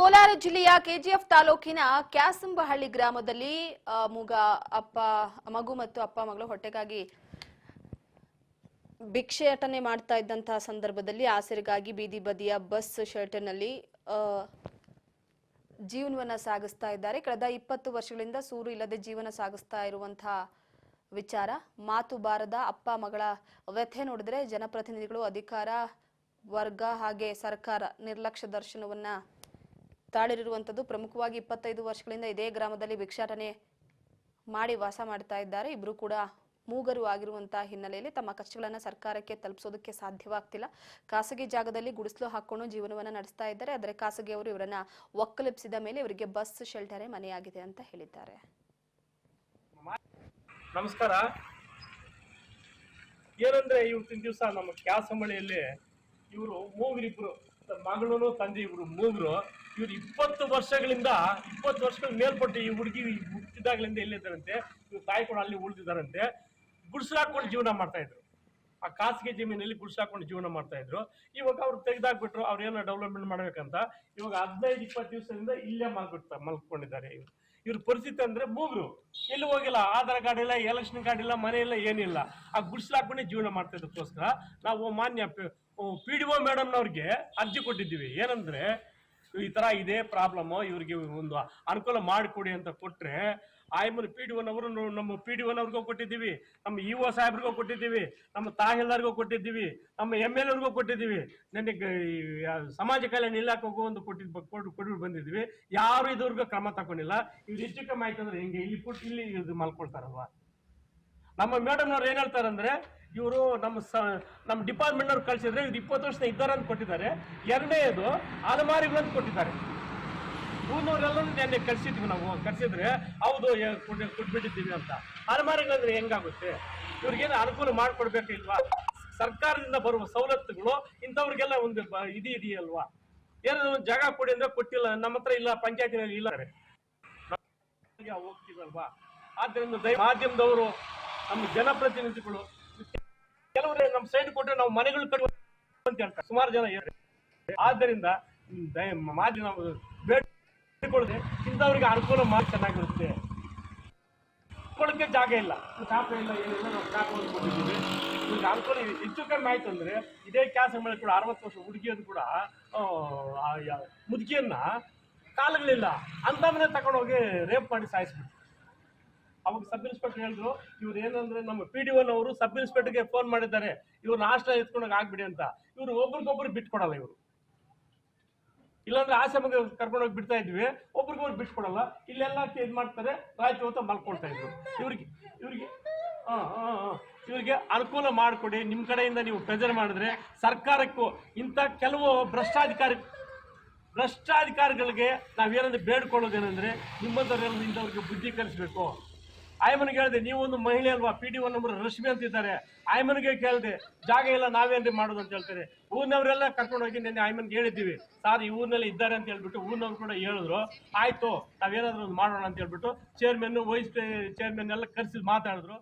ಕೋಲಾರ ಜಿಲ್ಲೆಯ ಕೆಜಿಎಫ್ ತಾಲೂಕಿನ ಕ್ಯಾಸಂಬಹಳ್ಳಿ ಗ್ರಾಮದಲ್ಲಿ ಮಗು ಮತ್ತು ಅಪ್ಪ ಮಗಳು ಹೊಟ್ಟೆಗಾಗಿ ಭಿಕ್ಷಾಟನೆ ಮಾಡ್ತಾ ಇದ್ದಂತಹ ಸಂದರ್ಭದಲ್ಲಿ ಆಸರೆಗಾಗಿ ಬೀದಿ ಬದಿಯ ಬಸ್ ಶೆಲ್ಟರ್ನಲ್ಲಿ ಜೀವನವನ್ನ ಸಾಗಿಸ್ತಾ ಇದ್ದಾರೆ. ಕಳೆದ 20 ವರ್ಷಗಳಿಂದ ಸೂರು ಇಲ್ಲದೆ ಜೀವನ ಸಾಗಿಸ್ತಾ ಇರುವಂತಹ ವಿಚಾರ ಮಾತು ಬಾರದ ಅಪ್ಪ ಮಗಳ ವ್ಯಥೆ ನೋಡಿದ್ರೆ ಜನಪ್ರತಿನಿಧಿಗಳು ಅಧಿಕಾರ ವರ್ಗ ಹಾಗೆ ಸರ್ಕಾರ ನಿರ್ಲಕ್ಷ್ಯ ದರ್ಶನವನ್ನ ತಾಳಿರುವಂತದ್ದು. ಪ್ರಮುಖವಾಗಿ 25 ವರ್ಷಗಳಿಂದ ಇದೇ ಗ್ರಾಮದಲ್ಲಿ ಭಿಕ್ಷಾಟನೆ ಮಾಡಿ ವಾಸ ಮಾಡ್ತಾ ಇದ್ದಾರೆ. ಇಬ್ರು ಕೂಡ ಮೂಗರು ಆಗಿರುವಂತಹ ಹಿನ್ನೆಲೆಯಲ್ಲಿ ತಮ್ಮ ಕಷ್ಟಗಳನ್ನ ಸರ್ಕಾರಕ್ಕೆ ತಲುಪಿಸೋದಕ್ಕೆ ಸಾಧ್ಯವಾಗ್ತಿಲ್ಲ. ಖಾಸಗಿ ಜಾಗದಲ್ಲಿ ಗುಡಿಸಲು ಹಾಕೊಂಡು ಜೀವನವನ್ನ ನಡೆಸ್ತಾ ಇದ್ದಾರೆ. ಆದರೆ ಖಾಸಗಿಯವರು ಇವರನ್ನ ಒಕ್ಕಲೆಬ್ಸಿದ ಮೇಲೆ ಇವರಿಗೆ ಬಸ್ ಶೆಲ್ಟರೇ ಮನೆಯಾಗಿದೆ ಅಂತ ಹೇಳಿದ್ದಾರೆ. ನಮಸ್ಕಾರ. ಏನಂದ್ರೆ ಇವತ್ತಿನ ದಿವಸ ನಮ್ಮ ಕ್ಯಾಸಂಬಳಿಯಲ್ಲಿ ಇವರು ಮೂಗರಿಬ್ರು, ಮಗಳೂ ತಂದೆ ಇಬ್ರು ಮೂಗರು. ಇವ್ರು 20 ವರ್ಷಗಳ ಮೇಲ್ಪಟ್ಟು ಈ ಹುಡುಗಿ ಹುಟ್ಟಿದಾಗಲಿಂದ ಎಲ್ಲಿದ್ದಾರಂತೆ. ಇವ್ರು ತಾಯಿ ಕೂಡ ಅಲ್ಲಿ ಉಳಿದಿದ್ದಾರಂತೆ. ಗುಡಿಸ್ಲಾಕೊಂಡು ಜೀವನ ಮಾಡ್ತಾ ಇದ್ರು. ಆ ಖಾಸಗಿ ಜಮೀನಲ್ಲಿ ಗುಡಿಸ್ಲಾಕೊಂಡು ಜೀವನ ಮಾಡ್ತಾ ಇದ್ರು. ಇವಾಗ ಅವ್ರು ತೆಗೆದಾಕ್ಬಿಟ್ರು. ಅವ್ರು ಏನೋ ಡೆವಲಪ್ಮೆಂಟ್ ಮಾಡ್ಬೇಕಂತ ಇವಾಗ 15-20 ದಿವಸದಿಂದ ಇಲ್ಲೇ ಮಲ್ಕೊಂಡಿದ್ದಾರೆ. ಇವ್ರ ಪರಿಸ್ಥಿತಿ ಅಂದ್ರೆ ಮೂಗರು, ಎಲ್ಲಿ ಹೋಗಿಲ್ಲ, ಆಧಾರ್ ಕಾರ್ಡ್ ಇಲ್ಲ, ಎಲೆಕ್ಷನ್ ಕಾರ್ಡ್ ಇಲ್ಲ, ಮನೆ ಇಲ್ಲ, ಏನಿಲ್ಲ. ಆ ಗುಡಿಸ್ಲಾಕೊಂಡೇ ಜೀವನ ಮಾಡ್ತಾ ಇದ್ದಕ್ಕೋಸ್ಕರ ನಾವು ಮಾನ್ಯ PDO ಮೇಡಮ್ನವ್ರಿಗೆ ಅರ್ಜಿ ಕೊಟ್ಟಿದ್ದೀವಿ. ಏನಂದ್ರೆ ಈ ತರ ಇದೇ ಪ್ರಾಬ್ಲಮ್, ಇವ್ರಿಗೆ ಒಂದು ಅನುಕೂಲ ಮಾಡಿಕೊಡಿ ಅಂತ ಕೊಟ್ರೆ ಆಯಮ್ಮನ PDOನವರು ನಮ್ಮ PDOನವ್ರಿಗೂ ಕೊಟ್ಟಿದ್ದೀವಿ, ನಮ್ಮ EO ಸಾಹೇಬ್ರಿಗೂ ಕೊಟ್ಟಿದ್ದೀವಿ, ನಮ್ಮ ತಹಸೀಲ್ದಾರ್ಗೂ ಕೊಟ್ಟಿದ್ದೀವಿ, ನಮ್ಮ MLAವ್ರಿಗೂ ಕೊಟ್ಟಿದ್ದೀವಿ, ನನಗೆ ಸಮಾಜ ಕಲ್ಯಾಣ ಇಲಾಖೆಗೂ ಒಂದು ಕೊಟ್ಟು ಬಂದಿದ್ದೀವಿ. ಯಾರು ಇದುವರೆಗೂ ಕ್ರಮ ತಗೊಂಡಿಲ್ಲ. ಇವ್ರು ಹೆಚ್ಚು ಕಮ್ಮಿ ಆಯ್ತು ಅಂದ್ರೆ ಹೆಂಗೆ ಇಲ್ಲಿ ಇದು ಮಲ್ಕೊಳ್ತಾರಲ್ವಾ. ನಮ್ಮ ಮೇಡಮ್ನವ್ರು ಏನ್ ಹೇಳ್ತಾರಂದ್ರೆ ಇವರು ನಮ್ಮ ಡಿಪಾರ್ಟ್ಮೆಂಟ್ನವ್ರು ಕಳಿಸಿದ್ರೆ ಇವ್ರು 20 ವರ್ಷ ಇದ್ದಾರೆ ಅಂತ ಕೊಟ್ಟಿದ್ದಾರೆ. ಎರಡನೇದು ಅಲಮಾರಿಗಳಂತ ಕೊಟ್ಟಿದ್ದಾರೆ. ಊರಿನವರೆಲ್ಲ ನೆನ್ನೆ ಕಳ್ಸಿದ್ವಿ. ನಾವು ಕಳ್ಸಿದ್ರೆ ಹೌದು ಕೊಟ್ಬಿಟ್ಟಿದ್ದೀವಿ ಅಂತ. ಅಲಮಾರಿಗಳಂದ್ರೆ ಹೆಂಗಾಗುತ್ತೆ? ಇವ್ರಿಗೇನು ಅನುಕೂಲ ಮಾಡಿಕೊಡ್ಬೇಕಿಲ್ವಾ? ಸರ್ಕಾರದಿಂದ ಬರುವ ಸವಲತ್ತುಗಳು ಇಂಥವ್ರಿಗೆಲ್ಲ ಒಂದು ಇದೆಯಲ್ವಾ? ಏನಾದ್ರು ಒಂದು ಜಾಗ ಕೊಡಿ ಅಂದ್ರೆ ಕೊಟ್ಟಿಲ್ಲ, ನಮ್ಮ ಹತ್ರ ಇಲ್ಲ, ಪಂಚಾಯತಿನಲ್ಲಿ ಇಲ್ಲ ಹೋಗ್ತೀವಲ್ವಾ. ಆದ್ರಿಂದ ಮಾಧ್ಯಮದವರು, ನಮ್ಮ ಜನಪ್ರತಿನಿಧಿಗಳು ಕೆಲವರು ನಮ್ಮ ಸೈಡ್ ಕೊಟ್ಟರೆ ನಾವು ಮನೆಗಳು ಕಟ್ಟುವ ಅಂತ ಹೇಳ್ತಾರೆ. ಸುಮಾರು ಜನ ಆದ್ದರಿಂದ ಮಾಧ್ಯಮ ಬೇಡಿಕೊಳ್ಳದೆ ಇಂಥವ್ರಿಗೆ ಅನುಕೂಲ ಮಾಡಿ ಚೆನ್ನಾಗಿರುತ್ತೆ. ಕೊಡಕ್ಕೆ ಜಾಗ ಇಲ್ಲ, ಶಾಪ ಇಲ್ಲ, ಏನಿಲ್ಲ. ನಾವು ಶಾಪ ಕೊಟ್ಟಿದ್ದೀವಿ. ಇವ್ರಿಗೆ ಅನುಕೂಲ ಹೆಚ್ಚು ಕಮ್ಮಿ ಆಯ್ತು ಅಂದ್ರೆ ಇದೇ ಕ್ಯಾಸಂಬಳಿ ಕೂಡ 60 ವರ್ಷ ಹುಡುಗಿಯದು ಕೂಡ ಮುದುಕಿಯನ್ನ ಕಾಲುಗಳಿಲ್ಲ ಅಂತ ಮನೆ ತಗೊಂಡೋಗಿ ರೇಪ್ ಮಾಡಿ ಸಾಯಿಸ್ಬಿಟ್ಟು. ಅವಾಗ ಸಬ್ ಇನ್ಸ್ಪೆಕ್ಟರ್ ಹೇಳಿದ್ರು, ಇವ್ರು ಏನಂದ್ರೆ ನಮ್ಮ PDOನವರು ಸಬ್ ಇನ್ಸ್ಪೆಕ್ಟರ್ಗೆ ಫೋನ್ ಮಾಡಿದ್ದಾರೆ, ಇವ್ರನ್ನ ಹಾಸ್ಟೆಲ್ ಎತ್ಕೊಂಡೋಗಿ ಆಗ್ಬಿಡಿ ಅಂತ. ಇವ್ರು ಒಬ್ರಿಗೊಬ್ರು ಬಿಟ್ಕೊಡಲ್ಲ. ಇವರು ಇಲ್ಲಾಂದ್ರೆ ಆಶ್ರಮಕ್ಕೆ ಕರ್ಕೊಂಡೋಗಿ ಬಿಡ್ತಾ ಇದ್ವಿ, ಒಬ್ರಿಗೊಬ್ರು ಬಿಟ್ಕೊಡಲ್ಲ. ಇಲ್ಲೆಲ್ಲ ಇದು ಮಾಡ್ತಾರೆ, ರಾತ್ರಿ ಹೊತ್ತು ಮಲ್ಕೊಳ್ತಾ ಇದ್ರು. ಇವ್ರಿಗೆ ಅನುಕೂಲ ಮಾಡಿಕೊಡಿ. ನಿಮ್ಮ ಕಡೆಯಿಂದ ನೀವು ಪ್ರೆಜರ್ ಮಾಡಿದ್ರೆ ಸರ್ಕಾರಕ್ಕೂ ಇಂಥ ಕೆಲವು ಭ್ರಷ್ಟಾಧಿಕಾರಿಗಳಿಗೆ ನಾವೇನಂದ್ರೆ ಬೇಡ್ಕೊಳ್ಳೋದೇನೆಂದ್ರೆ ನಿಮ್ಮಂಥವ್ರೆಲ್ಲ ಇಂಥವ್ರಿಗೆ ಬುದ್ಧಿ ಕಲಿಸ್ಬೇಕು. ಆಯಮ್ಮನಿಗೆ ಹೇಳಿದೆ, ನೀವೊಂದು ಮಹಿಳೆ ಅಲ್ವಾ, PDO ರಶ್ಮಿ ಅಂತಿದ್ದಾರೆ. ಆಯಮ್ಮನಿಗೆ ಕೇಳಿದೆ, ಜಾಗ ಇಲ್ಲ, ನಾವೇನ್ರಿ ಮಾಡೋದು ಅಂತ ಹೇಳ್ತಾರೆ. ಊರಿನವರೆಲ್ಲ ಕರ್ಕೊಂಡೋಗಿ ನೆನ್ನೆ ಆಯಮ್ಮನಿಗೆ ಹೇಳಿದ್ದೀವಿ, ಸಾರ್ ಈ ಊರಿನಲ್ಲಿ ಇದ್ದಾರೆ ಅಂತ ಹೇಳ್ಬಿಟ್ಟು. ಊರಿನವ್ರು ಕೂಡ ಹೇಳಿದ್ರು, ಆಯ್ತು ನಾವೇನಾದ್ರೂ ಒಂದು ಮಾಡೋಣ ಅಂತ ಹೇಳ್ಬಿಟ್ಟು ಚೇರ್ಮನ್, ವೈಸ್ ಚೇರ್ಮನ್ ಎಲ್ಲ ಕರೆಸಿ ಮಾತಾಡಿದ್ರು.